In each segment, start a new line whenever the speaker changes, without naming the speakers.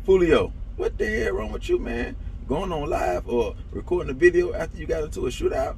Foolio, what the hell wrong with you, man? Going on live or recording a video after you got into a shootout?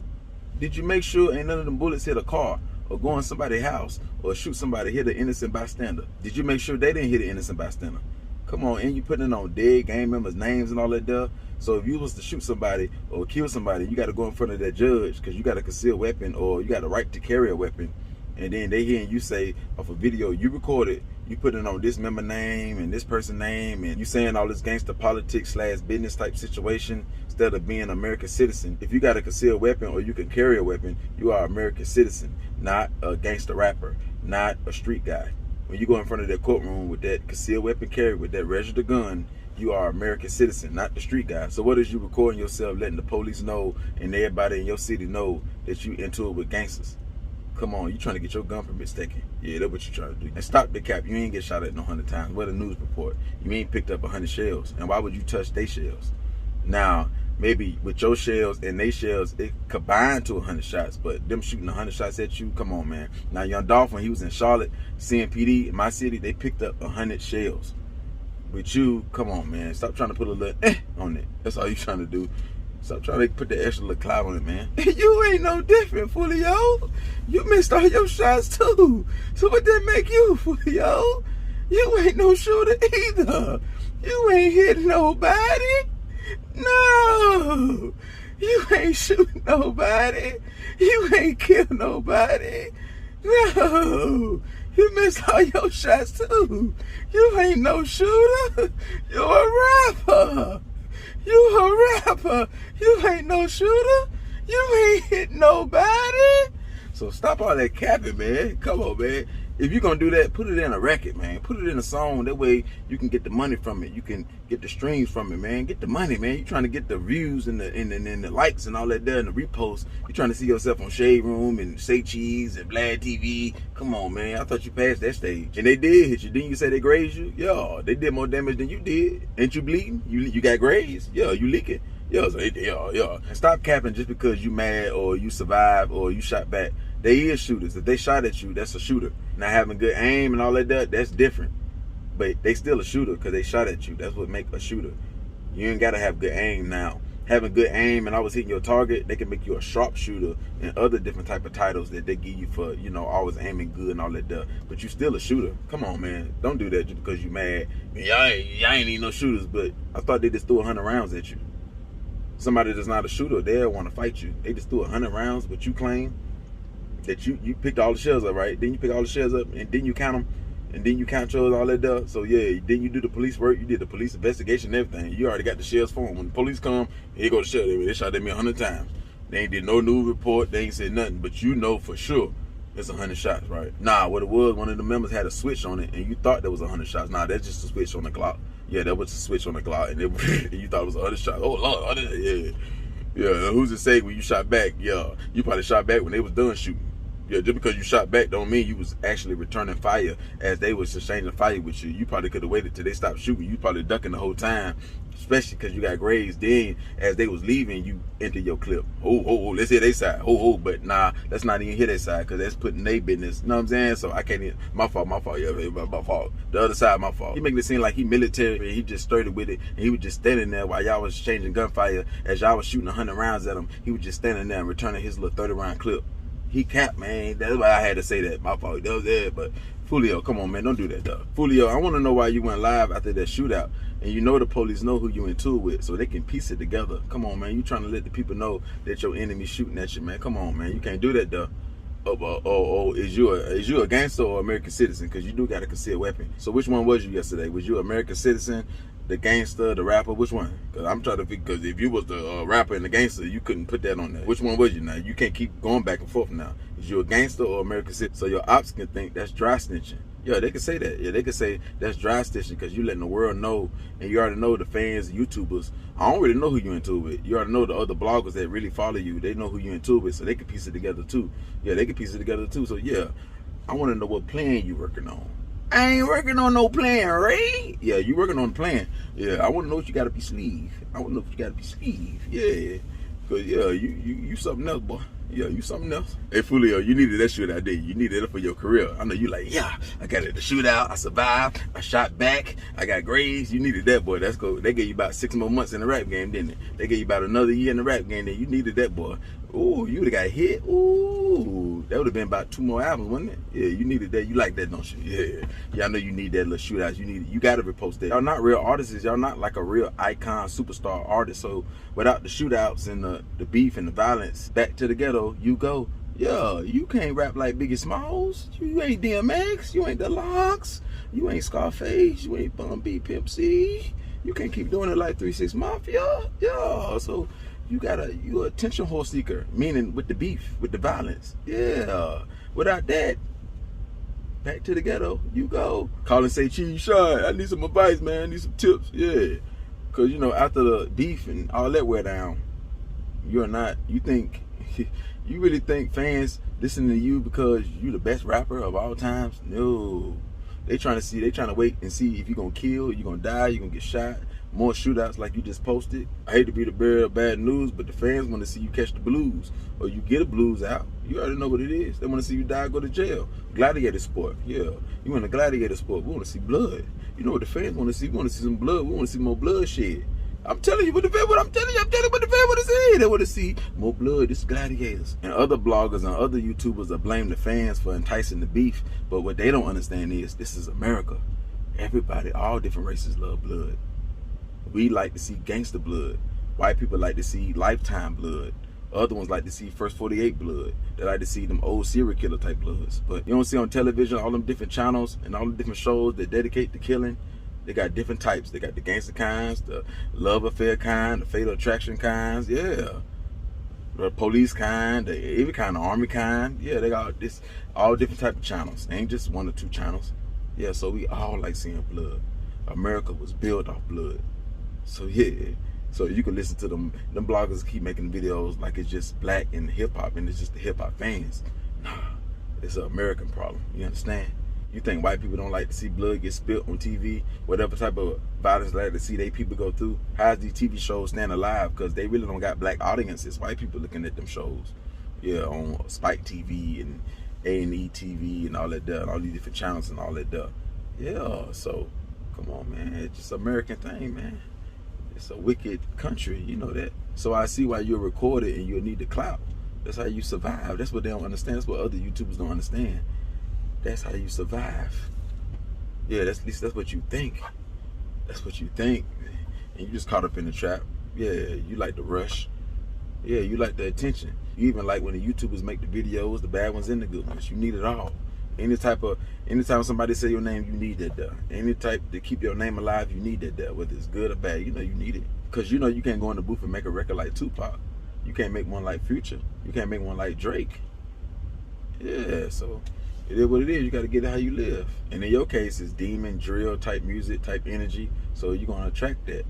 Did you make sure ain't none of them bullets hit a car or go in somebody's house or shoot somebody, hit an innocent bystander? Did you make sure they didn't hit an innocent bystander? Come on, and you putting it on dead gang members' names and all that stuff. So if you was to shoot somebody or kill somebody, you got to go in front of that judge because you got a concealed weapon or you got a right to carry a weapon. And then they hearing you say off a video you recorded, you put it on this member name and this person name, and you saying all this gangster politics / business type situation instead of being an American citizen. If you got a concealed weapon or you can carry a weapon, you are an American citizen, not a gangster rapper, not a street guy. When you go in front of that courtroom with that concealed weapon carry, with that registered gun, you are an American citizen, not the street guy. So what is you recording yourself, letting the police know and everybody in your city know that you into it with gangsters? Come on, you trying to get your gun permit taken. Yeah, that's what you trying to do. And stop the cap. You ain't get shot at no 100 times. What a news report. You ain't picked up 100 shells. And why would you touch they shells? Now, maybe with your shells and they shells, it combined to 100 shots. But them shooting 100 shots at you, come on, man. Now, Young Dolph, when he was in Charlotte, CMPD, in my city, they picked up 100 shells. With you, come on, man. Stop trying to put a little on it. That's all you trying to do. Stop trying to put the extra little cloud on it, man. You ain't no different, Foolio. You missed all your shots too. So what that make you, Foolio? You ain't no shooter either. You ain't hit nobody. No. You ain't shooting nobody. You ain't killed nobody. No. You missed all your shots too. You ain't no shooter. You're a rapper. You a rapper. You ain't no shooter. You ain't hit nobody. So stop all that capping, man. Come on, man. If you're going to do that, put it in a record, man. Put it in a song. That way you can get the money from it. You can get the streams from it, man. Get the money, man. You're trying to get the views and the likes and all that there and the reposts. You're trying to see yourself on Shade Room and Say Cheese and Vlad TV. Come on, man. I thought you passed that stage. And they did hit you. Didn't you say they grazed you? Yeah, they did more damage than you did. Ain't you bleeding? You got grazed? Yeah, you leaking. Yeah, so yeah. And stop capping just because you mad or you survived or you shot back. They is shooters. If they shot at you, that's a shooter. Not having good aim and all that, that's different. But they still a shooter because they shot at you. That's what make a shooter. You ain't got to have good aim now. Having good aim and always hitting your target, they can make you a sharpshooter and other different type of titles that they give you for, always aiming good and all that stuff. But you still a shooter. Come on, man. Don't do that just because you mad. Y'all ain't need no shooters, but I thought they just threw 100 rounds at you. Somebody that's not a shooter, they'll want to fight you. They just threw 100 rounds, but you claim that you picked all the shells up, right? Then you pick all the shells up, and then you count them, and then you count yours, all that stuff. So yeah, then you do the police work, you did the police investigation and everything. You already got the shells for them. When the police come, here go the shell. They shot at me 100 times. They ain't did no news report, they ain't said nothing, but you know for sure it's 100 shots, right? Nah, what it was, one of the members had a switch on it, and you thought there was 100 shots. Nah, that's just a switch on the clock. Yeah, that was a switch on the clock, and you thought it was 100 shots. Oh Lord, yeah. Yeah, who's to say when you shot back? Yeah, you probably shot back when they was done shooting. Yeah, just because you shot back don't mean you was actually returning fire as they was exchanging fire with you. You probably could have waited till they stopped shooting. You probably ducking the whole time, especially because you got grazed. Then as they was leaving, you entered your clip. Oh, let's hit their side. But nah, let's not even hit their side because that's putting their business. You know what I'm saying? So I can't even, my fault. Yeah, my fault. The other side, my fault. He making it seem like he military and he just started with it and he was just standing there while y'all was exchanging gunfire. As y'all was shooting 100 rounds at him, he was just standing there and returning his little 30-round clip. He capped, man. That's why I had to say that. My fault. That was it. But Foolio, come on, man. Don't do that, though. Foolio, I want to know why you went live after that shootout. And you know the police know who you into it with, so they can piece it together. Come on, man. You trying to let the people know that your enemy's shooting at you, man. Come on, man. You can't do that, though. Is you a gangster or American citizen? Because you do got a concealed weapon. So which one was you yesterday? Was you American citizen, the gangster, the rapper? Which one? Because I'm trying to figure, because if you was the rapper and the gangster, you couldn't put that on there. Which one was you now? You can't keep going back and forth now. Is you a gangster or American citizen? So your ops can think that's dry snitching. Yeah, they can say that. Yeah, they can say that's dry snitching because you letting the world know, and you already know the fans, the YouTubers. I don't really know who you into with. You already know the other bloggers that really follow you. They know who you into with, so they can piece it together too. Yeah, they can piece it together too. So yeah, I want to know what plan you working on. I ain't working on no plan, Ray. Yeah, you working on the plan. Yeah, I want to know what you got to be sleeve. I want to know if you got to be sleeve. Yeah, cause yeah, you something else, boy. Yeah, you something else. Hey, Foolio, you needed that shootout, did you? You needed it for your career. I know you like, yeah, I got it the shootout, I survived, I shot back, I got Grazed. You needed that, boy. That's go. They gave you about 6 more months in the rap game, didn't they? They gave you about another year in the rap game, then you needed that, boy. Ooh, you would have got hit. Ooh, that would have been about 2 more albums, wouldn't it? Yeah, you needed that. You like that, don't you? Yeah, I know you need that little shootouts. You got to repost that. Y'all not real artists. Y'all not like a real icon, superstar artist. So without the shootouts and the beef and the violence, back to the ghetto you go. Yeah, you can't rap like Biggie Smalls. You ain't DMX. You ain't the Locks. You ain't Scarface. You ain't Bun B Pimp C. You can't keep doing it like 3 6 Mafia. Yeah, so you a attention horse seeker, meaning with the beef, with the violence. Yeah, without that, back to the ghetto you go. Call and say, Cheese Shot, I need some advice, man. I need some tips. Yeah, because you know, after the beef and all that wear down, you think you really think fans listen to you because you the best rapper of all times? No, they trying to wait and see if you're gonna kill, you're gonna die, you're gonna get shot. More shootouts like you just posted. I hate to be the bearer of bad news, but the fans want to see you catch the blues, or you get a blues out. You already know what it is. They want to see you die, go to jail. Gladiator sport, yeah. You in a gladiator sport, we want to see blood. You know what the fans want to see? We want to see some blood. We want to see more bloodshed. I'm telling you what the fans want to see. They want to see more blood. This is gladiators. And other bloggers and other YouTubers are blame the fans for enticing the beef. But what they don't understand is this is America. Everybody, all different races love blood. We like to see gangster blood. White people like to see Lifetime blood. Other ones like to see First 48 blood. They like to see them old serial killer type bloods. But you don't see on television all them different channels and all the different shows that dedicate to killing. They got different types. They got the gangster kinds, the love affair kind, the fatal attraction kinds. Yeah, the police kind, the every kind of army kind. Yeah, they got this all different type of channels. Ain't just 1 or 2 channels. Yeah, so we all like seeing blood. America was built off blood. So yeah, so you can listen to them bloggers keep making videos like it's just black and hip hop and it's just the hip hop fans. Nah, it's an American problem. You understand? You think white people don't like to see blood get spilled on TV? Whatever type of violence they like to see they people go through? How's these TV shows stand alive? Because they really don't got black audiences. White people looking at them shows. Yeah, on Spike TV and A&E TV and all that there, and all these different channels and all that there. Yeah, so come on, man. It's just an American thing, man. It's a wicked country, you know that. So I see why you're recorded and you'll need the clout. That's how you survive. That's what they don't understand. That's what other YouTubers don't understand. That's how you survive. Yeah, at least that's what you think. That's what you think. And you just caught up in the trap. Yeah, you like the rush. Yeah, you like the attention. You even like when the YouTubers make the videos, the bad ones and the good ones. You need it all. Anytime somebody say your name, you need that there. Any type to keep your name alive, you need that there. Whether it's good or bad, you know you need it. Because you know you can't go in the booth and make a record like Tupac. You can't make one like Future. You can't make one like Drake. Yeah, so it is what it is. You got to get it how you live. And in your case, it's demon, drill type music, type energy. So you're going to attract that.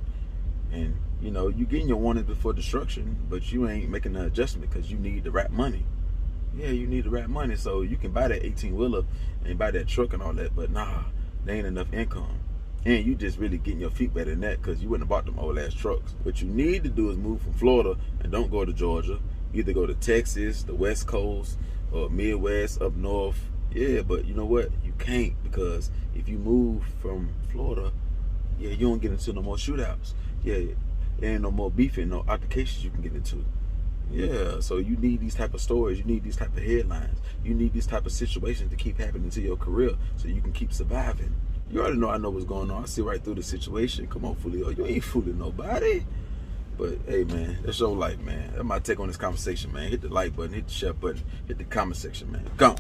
And, you know, you getting your warnings before destruction, but you ain't making the adjustment because you need the rap money. Yeah, you need the rap money. So you can buy that 18-wheeler and buy that truck and all that. But nah, there ain't enough income. And you just really getting your feet better than that because you wouldn't have bought them old ass trucks. What you need to do is move from Florida and don't go to Georgia. Either go to Texas, the West Coast, or Midwest, up north. Yeah, but you know what? You can't, because if you move from Florida, yeah, you don't get into no more shootouts. Yeah, there ain't no more beefing, no altercations you can get into. Yeah, so you need these type of stories. You need these type of headlines. You need these type of situations to keep happening to your career so you can keep surviving. You already know I know what's going on. I see right through the situation. Come on, Foolio. You ain't fooling nobody. But, hey, man, that's your life, man. That's my take on this conversation, man. Hit the like button, hit the share button, hit the comment section, man. Gone.